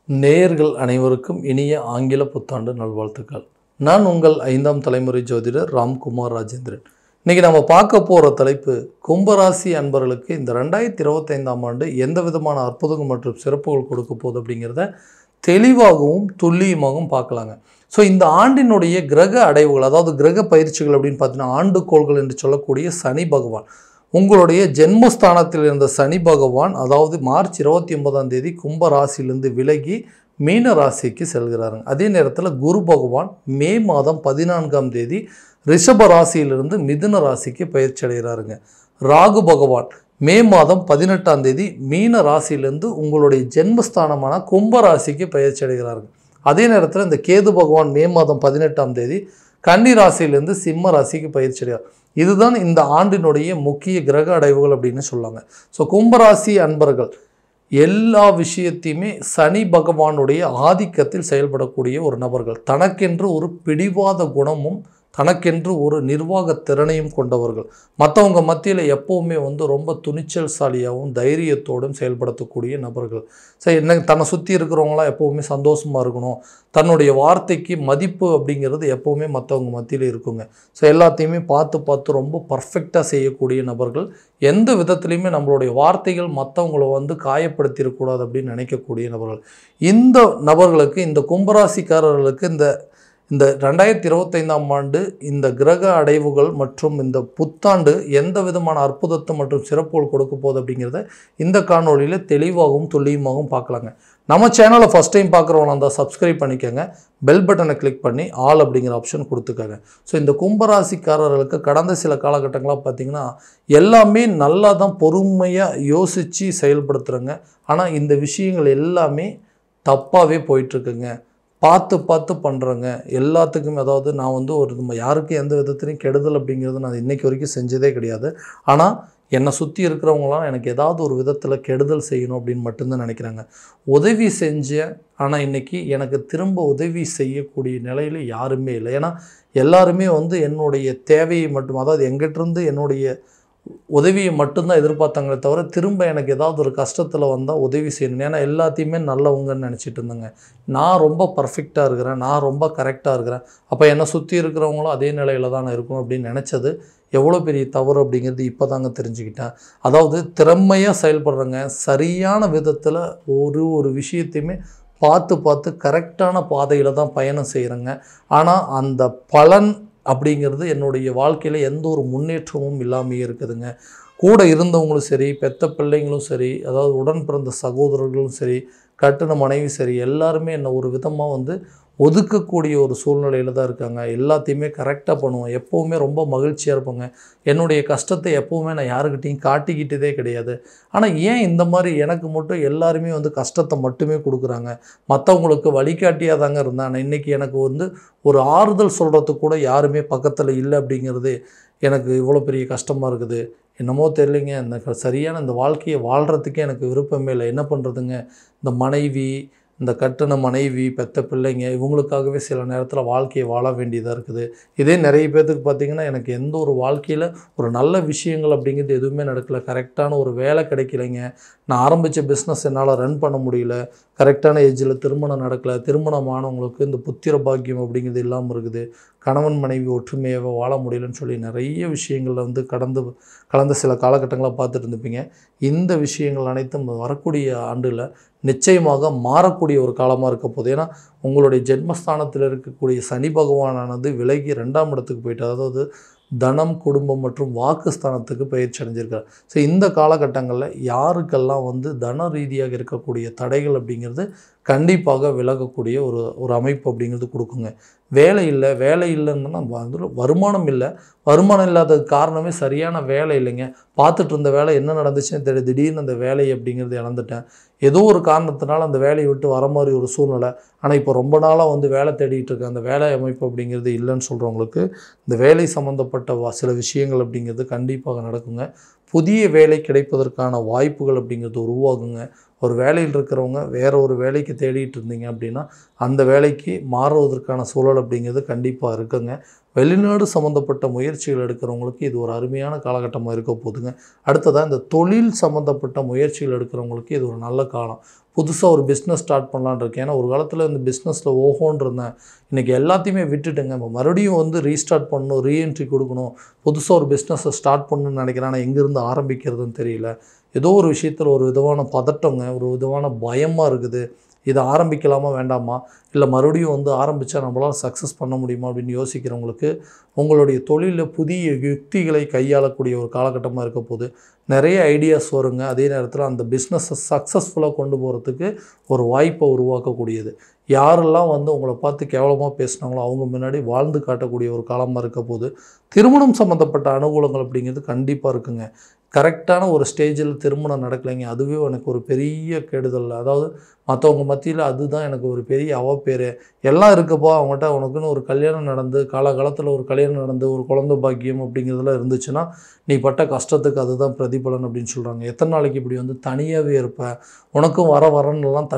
நேயர்கள் அனைவருக்கும் இனிய ஆங்கில புத்தாண்டு நல்வாழ்த்துக்கள். நான் உங்கள் 5ஆம் தலைமுறை ஜோதிடர் ராம்குமார் ராஜேந்திரன். இன்றைக்கி நம்ம பார்க்க போகிற தலைப்பு, கும்பராசி அன்பர்களுக்கு இந்த 2025ஆம் ஆண்டு எந்த விதமான அற்புதங்கள் மற்றும் சிறப்புகள் கொடுக்க போகுது அப்படிங்கிறத தெளிவாகவும் துல்லியமாகவும் பார்க்கலாங்க. ஸோ இந்த ஆண்டினுடைய கிரக அடைவுகள், அதாவது கிரக பயிற்சிகள் அப்படின்னு பார்த்தீங்கன்னா, ஆண்டுகோள்கள் என்று சொல்லக்கூடிய சனி பகவான், உங்களுடைய ஜென்மஸ்தானத்தில் இருந்த சனி பகவான், அதாவது மார்ச் 29ஆம் தேதி கும்ப ராசியிலிருந்து விலகி மீன ராசிக்கு செல்கிறாருங்க. அதே நேரத்தில் குரு பகவான் மே மாதம் 14ஆம் தேதி ரிஷப ராசியிலிருந்து மிதுன ராசிக்கு பயிற்சி அடைகிறாருங்க. ராகு பகவான் மே மாதம் 18ஆம் தேதி மீன ராசியிலிருந்து உங்களுடைய ஜென்மஸ்தானமான கும்ப ராசிக்கு பயிற்சி அடைகிறாருங்க. அதே நேரத்தில் இந்த கேது பகவான் மே மாதம் 18ஆம் தேதி கன்னி ராசியிலிருந்து சிம்ம ராசிக்கு பயிற்சி அடைகிறார். இதுதான் இந்த ஆண்டினுடைய முக்கிய கிரக அடைவுகள் அப்படின்னு சொல்லுவாங்க. ஸோ கும்பராசி அன்பர்கள் எல்லா விஷயத்தையுமே சனி பகவானுடைய ஆதிக்கத்தில் செயல்படக்கூடிய ஒரு நபர்கள். தனக்கென்று ஒரு பிடிவாத குணமும் தனக்கென்று ஒரு நிர்வாக திறனையும் கொண்டவர்கள். மற்றவங்க மத்தியில் எப்போவுமே ரொம்ப துணிச்சல்சாலியாகவும் தைரியத்தோடும் செயல்படுத்தக்கூடிய நபர்கள். சரி, என்ன தன்னை சுற்றி இருக்கிறவங்களாம் எப்போவுமே சந்தோஷமாக இருக்கணும், தன்னுடைய வார்த்தைக்கு மதிப்பு அப்படிங்கிறது எப்போவுமே மற்றவங்க மத்தியில் இருக்குங்க. ஸோ எல்லாத்தையுமே பார்த்து ரொம்ப பர்ஃபெக்டாக செய்யக்கூடிய நபர்கள். எந்த விதத்துலையுமே நம்மளுடைய வார்த்தைகள் மற்றவங்களை காயப்படுத்திடக்கூடாது அப்படின்னு நினைக்கக்கூடிய நபர்கள். இந்த நபர்களுக்கு, இந்த கும்பராசிக்காரர்களுக்கு இந்த 2025ஆம் ஆண்டு இந்த கிரக அடைவுகள் மற்றும் இந்த புத்தாண்டு எந்த விதமான அற்புதத்தை மற்றும் சிறப்புகள் கொடுக்க போகுது அப்படிங்கிறத இந்த காணொலியில் தெளிவாகவும் துல்லியமாகவும் பார்க்கலாங்க. நம்ம சேனலை ஃபஸ்ட் டைம் பார்க்குறவங்க இருந்தால் சப்ஸ்கிரைப் பண்ணிக்கோங்க, பெல் பட்டனை கிளிக் பண்ணி ஆல் அப்படிங்கிற ஆப்ஷன் கொடுத்துக்கோங்க. ஸோ இந்த கும்பராசிக்காரர்களுக்கு கடந்த சில காலகட்டங்களாக பார்த்திங்கன்னா எல்லாமே நல்லா தான் பொறுமையாக யோசித்து செயல்படுத்துகிறேங்க. ஆனால் இந்த விஷயங்கள் எல்லாமே தப்பாகவே போயிட்டுருக்குங்க. பார்த்து பண்ணுறேங்க எல்லாத்துக்குமே. அதாவது நான் ஒரு யாருக்கும் எந்த விதத்துலையும் கெடுதல் அப்படிங்கிறது நான் இன்றைக்கி வரைக்கும் செஞ்சதே கிடையாது. ஆனால் என்னை சுற்றி இருக்கிறவங்களாம் எனக்கு ஏதாவது ஒரு விதத்தில் கெடுதல் செய்யணும் அப்படின்னு மட்டும்தான் நினைக்கிறாங்க. உதவி செஞ்சேன், ஆனால் இன்றைக்கி எனக்கு திரும்ப உதவி செய்யக்கூடிய நிலையில் யாருமே இல்லை. ஏன்னா எல்லாருமே என்னுடைய தேவையை மட்டும், அதாவது எங்கிட்டிருந்து என்னுடைய உதவியை மட்டும்தான் எதிர்பார்த்தாங்களே தவிர திரும்ப எனக்கு ஏதாவது ஒரு கஷ்டத்தில் வந்தால் உதவி செய்யணும். ஏன்னா எல்லாத்தையுமே நல்லவங்கன்னு நினச்சிட்டு இருந்தேங்க. நான் ரொம்ப பர்ஃபெக்டாக இருக்கிறேன், நான் ரொம்ப கரெக்டாக இருக்கிறேன், அப்போ என்னை சுற்றி இருக்கிறவங்களும் அதே நிலையில் தான் நான் இருக்கணும் அப்படின்னு நினச்சது எவ்வளோ பெரிய தவறு அப்படிங்கிறது இப்போ தாங்க தெரிஞ்சுக்கிட்டேன். அதாவது திறமையாக செயல்படுறேங்க, சரியான விதத்தில் ஒரு விஷயத்தையுமே பார்த்து கரெக்டான பாதையில் தான் பயணம் செய்கிறேங்க. ஆனால் அந்த பலன் அப்படிங்கிறது என்னுடைய வாழ்க்கையில் எந்த ஒரு முன்னேற்றமும் இல்லாமையே இருக்குதுங்க. கூட இருந்தவங்களும் சரி, பெத்த பிள்ளைங்களும் சரி, அதாவது உடன் பிறந்த சகோதரர்களும் சரி, கட்டின மனைவி சரி, எல்லாருமே என்னை ஒரு விதமாக ஒதுக்கக்கூடிய ஒரு சூழ்நிலையில் தான் இருக்காங்க. எல்லாத்தையுமே கரெக்டாக பண்ணுவோம், எப்போவுமே ரொம்ப மகிழ்ச்சியாக இருப்பாங்க. என்னுடைய கஷ்டத்தை எப்போவுமே நான் யாருக்கிட்டையும் காட்டிக்கிட்டதே கிடையாது. ஆனால் ஏன் இந்த மாதிரி எனக்கு மட்டும் எல்லாருமே கஷ்டத்தை மட்டுமே கொடுக்குறாங்க? மற்றவங்களுக்கு வழிகாட்டியாக தாங்க இருந்தேன். ஆனால் இன்றைக்கி எனக்கு ஒரு ஆறுதல் சொல்கிறதுக்கு கூட யாருமே பக்கத்தில் இல்லை அப்படிங்கிறது எனக்கு இவ்வளோ பெரிய கஷ்டமாக இருக்குது. என்னமோ தெரியலைங்க, இந்த சரியான இந்த வாழ்க்கையை வாழ்கிறதுக்கே எனக்கு விருப்பமே இல்லை. என்ன பண்ணுறதுங்க? இந்த மனைவி, இந்த கட்டின மனைவி, பெத்த பிள்ளைங்க, இவங்களுக்காகவே சில நேரத்தில் வாழ்க்கையை வாழ வேண்டியதாக இருக்குது. இதே நிறைய பேர்த்துக்கு பார்த்திங்கன்னா, எனக்கு எந்த ஒரு வாழ்க்கையில் ஒரு நல்ல விஷயங்கள் அப்படிங்கிறது எதுவுமே நடக்கலை. கரெக்டான ஒரு வேலை கிடைக்கலைங்க, நான் ஆரம்பித்த பிஸ்னஸ் என்னால் ரன் பண்ண முடியல, கரெக்டான ஏஜில் திருமணம் நடக்கலை, திருமணமானவங்களுக்கு இந்த புத்திர பாக்கியம் அப்படிங்கிறது இல்லாமல் இருக்குது, கணவன் மனைவி ஒற்றுமையாக வாழ முடியலன்னு சொல்லி நிறைய விஷயங்களில் கடந்த சில காலகட்டங்களாக பார்த்துட்டு இருந்துப்பீங்க. இந்த விஷயங்கள் அனைத்தும் வரக்கூடிய ஆண்டில் நிச்சயமாக மாறக்கூடிய ஒரு காலமாக இருக்க போகுது. ஏன்னா உங்களுடைய ஜென்மஸ்தானத்தில் இருக்கக்கூடிய சனி பகவானானது விலகி 2ஆம் இடத்துக்கு போயிட்டு, அதாவது தனம், குடும்பம் மற்றும் வாக்குஸ்தானத்துக்கு பயிற்சி அடைஞ்சிருக்கார். ஸோ இந்த காலகட்டங்களில் யாருக்கெல்லாம் தன ரீதியாக இருக்கக்கூடிய தடைகள் அப்படிங்கிறது கண்டிப்பாக விலகக்கூடிய ஒரு அமைப்பு அப்படிங்கிறது கொடுக்குங்க. வேலை இல்லைன்னா வருமானம் இல்லை. வருமானம் இல்லாததுக்கு காரணமே சரியான வேலை இல்லைங்க. பார்த்துட்டு இருந்த வேலை என்ன நடந்துச்சுன்னு தெரியும், திடீர்னு அந்த வேலை அப்படிங்கிறது இழந்துட்டேன். ஏதோ ஒரு காரணத்தினால அந்த வேலையை விட்டு வர மாதிரி ஒரு சூழ்நிலை. ஆனால் இப்போ ரொம்ப நாளாக வேலை தேடிட்டு இருக்கேன், அந்த வேலை அமைப்பு அப்படிங்கிறது இல்லைன்னு சொல்கிறவங்களுக்கு இந்த வேலை சம்மந்தப்பட்ட சில விஷயங்கள் அப்படிங்கிறது கண்டிப்பாக நடக்குங்க. புதிய வேலை கிடைப்பதற்கான வாய்ப்புகள் அப்படிங்கிறது உருவாகுங்க. ஒரு வேலையில் இருக்கிறவங்க வேற ஒரு வேலைக்கு தேடிட்டு இருந்தீங்க அப்படின்னா அந்த வேலைக்கு மாறுவதற்கான சூழல் அப்படிங்கிறது கண்டிப்பாக இருக்குங்க. வெளிநாடு சம்மந்தப்பட்ட முயற்சிகள் எடுக்கிறவங்களுக்கு இது ஒரு அருமையான காலகட்டமாக இருக்க போகுதுங்க. அடுத்ததாக இந்த தொழில் சம்மந்தப்பட்ட முயற்சிகள் எடுக்கிறவங்களுக்கு இது ஒரு நல்ல காலம். புதுசாக ஒரு பிஸ்னஸ் ஸ்டார்ட் பண்ணலான்னு இருக்கேன். ஏன்னா ஒரு காலத்தில் இந்த பிஸ்னஸில் ஓஹோன்னு இருந்தேன். இன்றைக்கி எல்லாத்தையுமே விட்டுட்டுங்க. இப்போ மறுபடியும் வந்து ரீஸ்டார்ட் பண்ணணும், ரீஎன்ட்ரி கொடுக்கணும், புதுசாக ஒரு பிஸ்னஸை ஸ்டார்ட் பண்ணணும்னு நினைக்கிறேன். ஆனால் எங்கேருந்து ஆரம்பிக்கிறதுன்னு தெரியல. ஏதோ ஒரு விஷயத்தில் ஒரு விதமான பதட்டங்க, ஒரு விதமான பயமாக இருக்குது. இதை ஆரம்பிக்கலாமா வேண்டாமா, இல்லை மறுபடியும் வந்து ஆரம்பித்தா நம்மளால் சக்ஸஸ் பண்ண முடியுமா அப்படின்னு யோசிக்கிறவங்களுக்கு உங்களுடைய தொழிலில் புதிய யுக்திகளை கையாளக்கூடிய ஒரு காலகட்டமாக இருக்க போது. நிறைய ஐடியாஸ் வருங்க. அதே நேரத்தில் அந்த பிஸ்னஸை சக்ஸஸ்ஃபுல்லாக கொண்டு போகிறதுக்கு ஒரு வாய்ப்பை உருவாக்கக்கூடியது. யாரெல்லாம் வந்து உங்களை பார்த்து கேவலமாக பேசுனாங்களோ அவங்க முன்னாடி வாழ்ந்து காட்டக்கூடிய ஒரு காலமாக இருக்க போது. திருமணம் சம்மந்தப்பட்ட அனுகூலங்கள் அப்படிங்கிறது கண்டிப்பாக இருக்குங்க. கரெக்டான ஒரு ஸ்டேஜில் திருமணம் நடக்கலைங்க, அதுவே எனக்கு ஒரு பெரிய கெடுதல். அதாவது மற்றவங்க மத்தியில் அதுதான் எனக்கு ஒரு பெரிய அவப்பேர். எல்லாம் இருக்கப்போ அவங்ககிட்ட உனக்குன்னு ஒரு கல்யாணம் நடந்து காலகாலத்தில் ஒரு கல்யாணம் நடந்து ஒரு குழந்தை பாக்கியம் அப்படிங்கிறதுலாம் இருந்துச்சுன்னா நீ பட்ட கஷ்டத்துக்கு அதுதான் பிரதிபலன் அப்படின்னு சொல்கிறாங்க. எத்தனை நாளைக்கு இப்படி வந்து தனியாகவே இருப்ப, உனக்கும் வரன்னெல்லாம்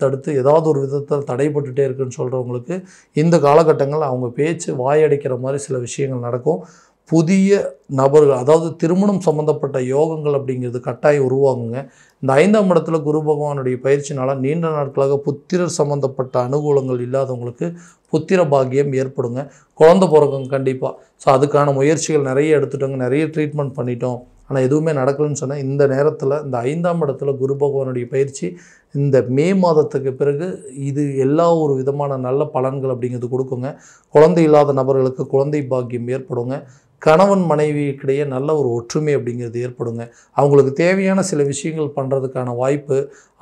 தடுத்து ஏதாவது ஒரு விதத்தில் தடைப்பட்டுட்டே இருக்குன்னு சொல்கிறவங்களுக்கு இந்த காலகட்டங்கள் அவங்க பேச்சு வாயடைக்கிற மாதிரி சில விஷயங்கள் நடக்கும். புதிய நபர்கள், அதாவது திருமணம் சம்மந்தப்பட்ட யோகங்கள் அப்படிங்கிறது கட்டாயம் உருவாகுங்க. இந்த 5ஆம் இடத்துல குரு பகவானுடைய பயிற்சினால் நீண்ட நாட்களாக புத்திரர் சம்மந்தப்பட்ட அனுகூலங்கள் இல்லாதவங்களுக்கு புத்திர பாக்கியம் ஏற்படுங்க. குழந்தை பிறக்கும் கண்டிப்பாக. ஸோ அதுக்கான முயற்சிகள் நிறைய எடுத்துட்டோங்க, நிறைய ட்ரீட்மெண்ட் பண்ணிட்டோம், ஆனால் எதுவுமே நடக்கலன்னு சொன்னால் இந்த நேரத்தில் இந்த 5ஆம் இடத்துல குரு பகவானுடைய பயிற்சி இந்த மே மாதத்துக்கு பிறகு இது எல்லா ஒரு விதமான நல்ல பலன்கள் அப்படிங்கிறது கொடுக்குங்க. குழந்தை இல்லாத நபர்களுக்கு குழந்தை பாக்கியம் ஏற்படுங்க. கணவன் மனைவிக்கிடையே நல்ல ஒரு ஒற்றுமை அப்படிங்கிறது ஏற்படுங்க. அவங்களுக்கு தேவையான சில விஷயங்கள் பண்ணுறதுக்கான வாய்ப்பு,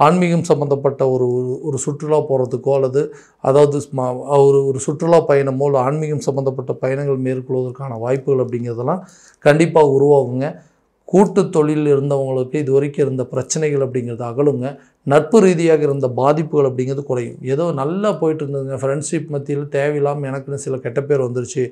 ஆன்மீகம் சம்மந்தப்பட்ட ஒரு சுற்றுலா போகிறதுக்கோ அல்லது அதாவது ஒரு சுற்றுலா பயணமோ இல்லை ஆன்மீகம் சம்மந்தப்பட்ட பயணங்கள் மேற்கொள்வதற்கான வாய்ப்புகள் அப்படிங்கிறதெல்லாம் கண்டிப்பாக உருவாகுங்க. கூட்டு தொழில் இருந்தவங்களுக்கு இது வரைக்கும் இருந்த பிரச்சனைகள் அப்படிங்கிறது அகலுங்க. நட்பு ரீதியாக இருந்த பாதிப்புகள் அப்படிங்கிறது குறையும். ஏதோ நல்லா போயிட்டு இருந்ததுங்க, ஃப்ரெண்ட்ஷிப் மத்தியில் தேவையில்லாமல் எனக்குன்னு சில கெட்ட பேர் வந்துருச்சு,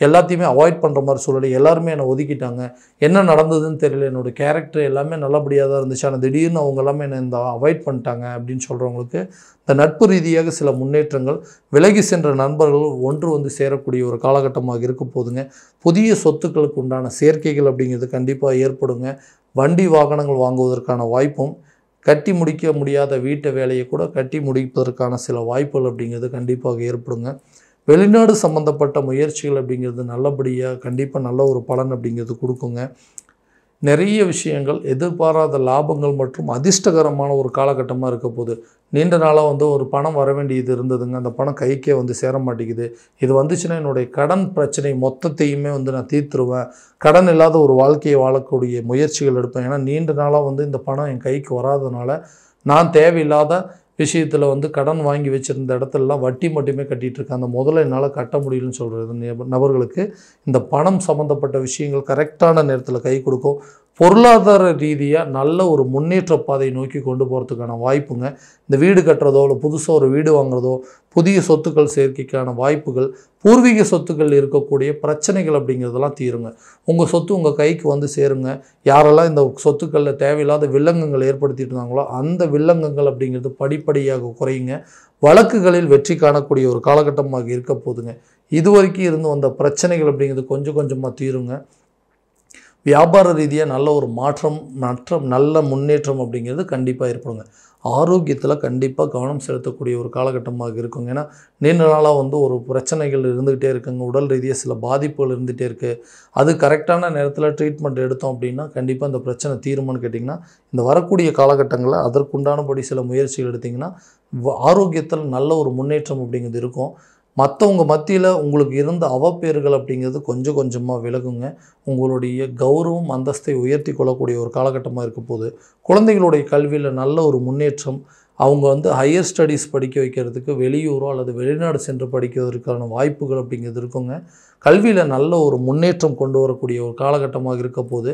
எல்லாத்தையுமே அவாய்ட் பண்ணுற மாதிரி சூழல், எல்லாருமே என்னை ஒதுக்கிட்டாங்க, என்ன நடந்ததுன்னு தெரியல, என்னோடய கேரக்டர் எல்லாமே நல்லபடியாக தான் இருந்துச்சு, ஆனால் திடீர்னு அவங்க எல்லாமே என்னை இந்த அவாய்ட் பண்ணிட்டாங்க அப்படின்னு சொல்கிறவங்களுக்கு இந்த நட்பு ரீதியாக சில முன்னேற்றங்கள், விலகி சென்ற நண்பர்கள் ஒன்று வந்து சேரக்கூடிய ஒரு காலகட்டமாக இருக்க போதுங்க. புதிய சொத்துக்களுக்கு உண்டான சேர்க்கைகள் அப்படிங்கிறது கண்டிப்பாக ஏற்படுங்க. வண்டி வாகனங்கள் வாங்குவதற்கான வாய்ப்பும், கட்டி முடிக்க முடியாத வீட்டு வேலையை கூட கட்டி முடிப்பதற்கான சில வாய்ப்புகள் அப்படிங்கிறது கண்டிப்பாக ஏற்படுங்க. வெளிநாடு சம்மந்தப்பட்ட முயற்சிகள் அப்படிங்கிறது நல்லபடியாக கண்டிப்பாக நல்ல ஒரு பலன் அப்படிங்கிறது கொடுக்குங்க. நிறைய விஷயங்கள் எதிர்பாராத லாபங்கள் மற்றும் அதிர்ஷ்டகரமான ஒரு காலகட்டமாக இருக்க போது. நீண்ட நாளாக வந்து ஒரு பணம் வர வேண்டியது இருந்ததுங்க, அந்த பணம் கைக்கே வந்து சேர மாட்டேங்குது. இது வந்துச்சுன்னா என்னுடைய கடன் பிரச்சனை மொத்தத்தையுமே வந்து நான் தீர்த்துருவேன், கடன் இல்லாத ஒரு வாழ்க்கையை வாழக்கூடிய முயற்சிகள் எடுப்பேன். ஏன்னா நீண்ட நாளாக வந்து இந்த பணம் என் கைக்கு வராதனால நான் தேவையில்லாத விஷயத்தில் வந்து கடன் வாங்கி வச்சுருந்த இடத்துலலாம் வட்டி மட்டுமே கட்டிகிட்ருக்கேன், அந்த முதல்ல என்னால் கட்ட முடியலன்னு சொல்கிறது நபர்களுக்கு இந்த பணம் சம்மந்தப்பட்ட விஷயங்கள் கரெக்டான நேரத்தில் கை கொடுக்கும். பொருளாதார ரீதியாக நல்ல ஒரு முன்னேற்ற பாதையை நோக்கி கொண்டு போகிறதுக்கான வாய்ப்புங்க. இந்த வீடு கட்டுறதோ இல்லை புதுசாக ஒரு வீடு வாங்குறதோ, புதிய சொத்துக்கள் சேர்க்கைக்கான வாய்ப்புகள், பூர்வீக சொத்துக்கள் இருக்கக்கூடிய பிரச்சனைகள் அப்படிங்கிறதெல்லாம் தீருங்க. உங்கள் சொத்து உங்கள் கைக்கு வந்து சேருங்க. யாரெல்லாம் இந்த சொத்துக்களில் தேவையில்லாத வில்லங்கங்கள் ஏற்படுத்திட்டு இருந்தாங்களோ அந்த வில்லங்கங்கள் அப்படிங்கிறது படிப்படியாக குறையுங்க. வழக்குகளில் வெற்றி காணக்கூடிய ஒரு காலகட்டமாக இருக்க போதுங்க. இதுவரைக்கும் இருந்து வந்த பிரச்சனைகள் அப்படிங்கிறது கொஞ்சம் கொஞ்சமாக தீருங்க. வியாபார ரீதியாக நல்ல ஒரு நல்ல முன்னேற்றம் அப்படிங்கிறது கண்டிப்பாக ஏற்படுங்க. ஆரோக்கியத்தில் கண்டிப்பாக கவனம் செலுத்தக்கூடிய ஒரு காலகட்டமாக இருக்குங்க. ஏன்னா நீண்ட நாளாக வந்து ஒரு பிரச்சனைகள் இருந்துகிட்டே இருக்குங்க, உடல் ரீதியாக சில பாதிப்புகள் இருந்துகிட்டே இருக்குது. அது கரெக்டான நேரத்தில் ட்ரீட்மெண்ட் எடுத்தோம் அப்படின்னா கண்டிப்பாக இந்த பிரச்சனை தீருமான்னு கேட்டிங்கன்னா இந்த வரக்கூடிய காலகட்டங்களில் அதற்குண்டானபடி சில முயற்சிகள் எடுத்திங்கன்னா ஆரோக்கியத்தில் நல்ல ஒரு முன்னேற்றம் அப்படிங்கிறது இருக்கும். மற்றவங்க மத்தியில் உங்களுக்கு இருந்த அவப்பேறுகள் அப்படிங்கிறது கொஞ்சம் கொஞ்சமாக விலகுங்க. உங்களுடைய கௌரவம் அந்தஸ்தை உயர்த்தி கொள்ளக்கூடிய ஒரு காலகட்டமாக இருக்க போது. குழந்தைகளுடைய கல்வியில் நல்ல ஒரு முன்னேற்றம், அவங்க வந்து ஹையர் ஸ்டடீஸ் படிக்க வைக்கிறதுக்கு வெளியூரோ அல்லது வெளிநாடு சென்று படிக்கிறதுக்கான வாய்ப்புகள் அப்படிங்கிறது இருக்குங்க. கல்வியில் நல்ல ஒரு முன்னேற்றம் கொண்டு வரக்கூடிய ஒரு காலகட்டமாக இருக்க போது.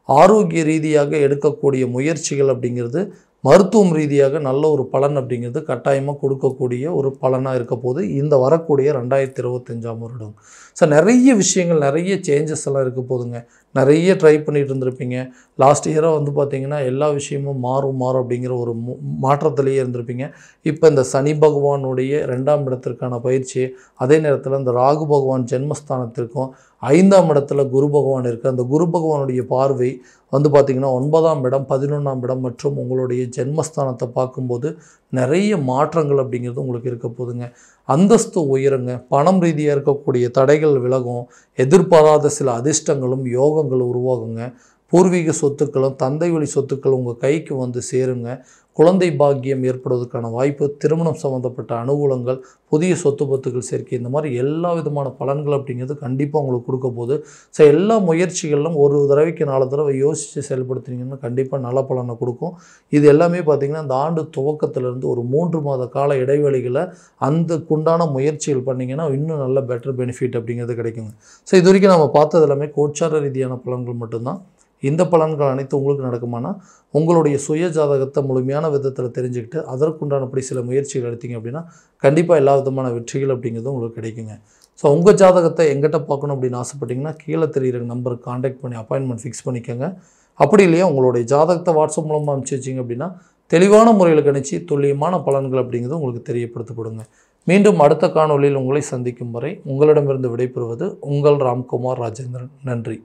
ஆரோக்கிய ரீதியாக எடுக்கக்கூடிய முயற்சிகள் அப்படிங்கிறது மருத்துவம் ரீதியாக நல்ல ஒரு பலன் அப்படிங்கிறது கட்டாயமாக கொடுக்கக்கூடிய ஒரு பலனாக இருக்க போது இந்த வரக்கூடிய 2025ஆம் வருடம். ஸோ நிறைய விஷயங்கள், நிறைய சேஞ்சஸ் எல்லாம் இருக்க போதுங்க. நிறைய ட்ரை பண்ணிட்டு இருந்திருப்பீங்க. லாஸ்ட் இயராக வந்து பார்த்திங்கன்னா எல்லா விஷயமும் மாறும் அப்படிங்கிற ஒரு மாற்றத்திலேயே இருந்திருப்பீங்க. இப்போ இந்த சனி பகவானுடைய 2ஆம் இடத்திற்கான பயிற்சி, அதே நேரத்தில் இந்த ராகு பகவான் ஜென்மஸ்தானத்திற்கும் 5ஆம் இடத்துல குரு பகவான் இருக்குது. அந்த குரு பகவானுடைய பார்வை வந்து பார்த்திங்கன்னா 9ஆம் இடம், 11ஆம் இடம் மற்றும் உங்களுடைய ஜென்மஸ்தானத்தை பார்க்கும்போது நிறைய மாற்றங்கள் அப்படிங்கிறது உங்களுக்கு இருக்க போதுங்க. அந்தஸ்து உயருங்க, பணம் ரீதியாக இருக்கக்கூடிய தடைகள் விலகும், எதிர்பாராத சில அதிர்ஷ்டங்களும் யோகங்களும் உருவாகுங்க. பூர்வீக சொத்துக்களும் தந்தை வழி சொத்துக்கள் உங்கள் கைக்கு வந்து சேருங்க. குழந்தை பாக்கியம் ஏற்படுவதற்கான வாய்ப்பு, திருமணம் சம்மந்தப்பட்ட அனுகூலங்கள், புதிய சொத்து பத்துக்கள் சேர்க்கை, இந்த மாதிரி எல்லா விதமான பலன்கள் அப்படிங்கிறது கண்டிப்பாக உங்களுக்கு கொடுக்க போகுது. ஸோ எல்லா முயற்சிகளிலும் ஒரு தடவைக்கு 4 தடவை யோசித்து செயல்படுத்துனீங்கன்னா கண்டிப்பாக நல்ல பலனை கொடுக்கும். இது எல்லாமே பார்த்திங்கன்னா இந்த ஆண்டு துவக்கத்திலிருந்து ஒரு 3 மாத கால இடைவெளிகளை அதுக்குண்டான முயற்சிகள் பண்ணிங்கன்னா இன்னும் நல்ல பெட்டர் பெனிஃபிட் அப்படிங்கிறது கிடைக்குங்க. ஸோ இது வரைக்கும் நம்ம பார்த்தது எல்லாமே கோச்சார ரீதியான பலன்கள் மட்டும்தான். இந்த பலன்கள் அனைத்து உங்களுக்கு நடக்குமானா உங்களுடைய சுய ஜாதகத்தை முழுமையான விதத்தில் தெரிஞ்சுக்கிட்டு அதற்குண்டானபடி சில முயற்சிகள் எடுத்தீங்க அப்படின்னா கண்டிப்பாக எல்லா விதமான வெற்றிகள் அப்படிங்கிறது உங்களுக்கு கிடைக்குங்க. ஸோ உங்கள் ஜாதகத்தை எங்கிட்ட பார்க்கணும் அப்படின்னு ஆசைப்பட்டீங்கன்னா கீழே தெரிகிற நம்பருக்கு காண்டாக்ட் பண்ணி அப்பாயின்மெண்ட் ஃபிக்ஸ் பண்ணிக்கோங்க. அப்படி இல்லையா உங்களுடைய ஜாதகத்தை வாட்ஸ்அப் மூலமாக அனுப்பிச்சி வச்சிங்க அப்படின்னா தெளிவான முறையில் கணிச்சு துல்லியமான பலன்கள் அப்படிங்கிறது உங்களுக்கு தெரியப்படுத்தப்படுங்க. மீண்டும் அடுத்த காணொலியில் உங்களை சந்திக்கும் வரை உங்களிடமிருந்து விடைபெறுவது உங்கள் ராம்குமார் ராஜேந்திரன். நன்றி.